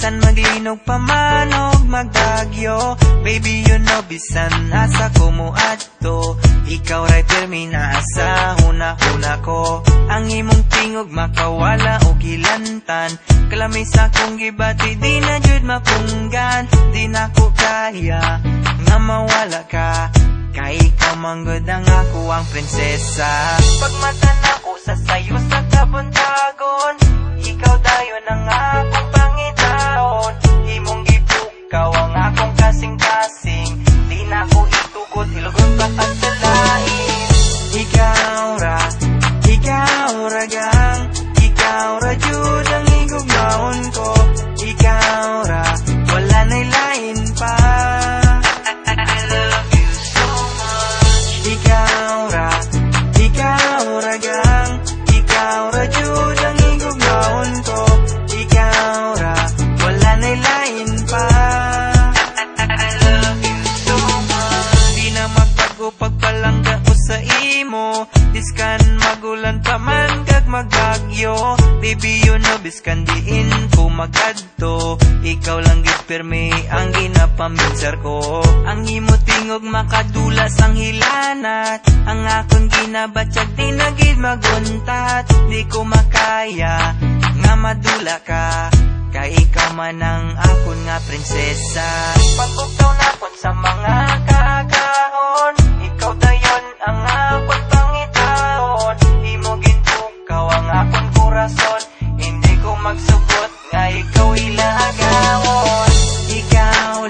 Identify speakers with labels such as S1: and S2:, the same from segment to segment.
S1: Bisan maglinog pa man og magdagyo, baby you know bisan asa ko mo adto. Ikaw ray pirmi na asa huna-huna ko. Ang imong tingog makawala og gilantan. Kalamay sa kong gibati di na jud mapunggan. Di na ko kaya nga mawala ka, kay ikaw manggod ang ako ang prinsesa. Pagmata na ko sa sayo sa kabuntagon, ikaw dayon ang akong pangitaon. Imong gipukaw ang akong kasing-kasing, di na ko itukod hilugon pa kasalain. Ikaw ra gang, ikaw ra jud ang igugmaon ko. Ikaw ra, wala na'y lain pa. Ikaw ra gang, ikaw ra jud ang igugmaon ko. Ikaw ra, wala na'y lain pa. Di na magbago pagpalangga ko sa imo. Biskan magulan pa man kag magagyo, baby you know biskan diin ko magadto. Ikaw lang gid pirmi ang ginapaminsar ko. Ang imo tingog makadulas ang hilanat. Ang akong ginabatsyag di na gid maguntat. Di ko makaya nga madula ka, kay ikaw man ang akon nga prinsesa. Pagkuktaw na kon sa mga kaagaon, ikaw dayon ang akon pangitaon. Imo gintukaw ang akon korason, hindi ko magsubot nga ikaw ilagawon. Ikaw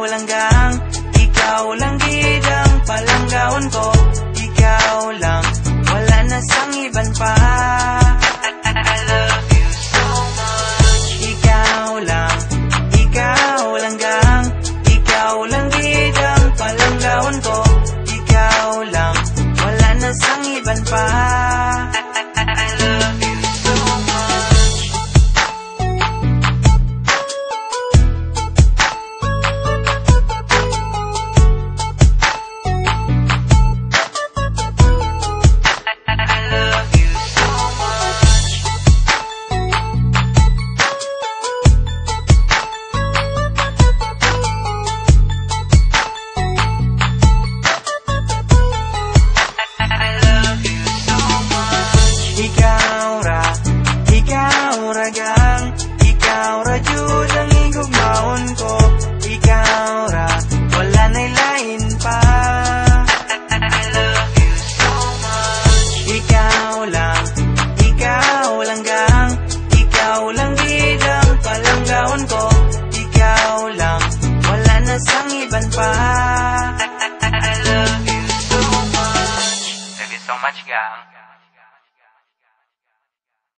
S1: lang gang, ikaw lang gid ang palanggaon ko. Ikaw lang, wala na sang iban pa. I love you so much. Ikaw lang gang, ikaw lang gid ang palanggaon ko. Ikaw lang, wala na sang iban pa. I love you so much. I love you so much. I love you so much. Ikaw ra gang, ikaw ra jud ang igugmaon ko. Ikaw ra, wala na'y lain pa. I love you so much. Ikaw lang gang, ikaw lang gid ang palanggaon ko. Ikaw lang, wala na sang iban pa. I love you so much. Love you so much gang.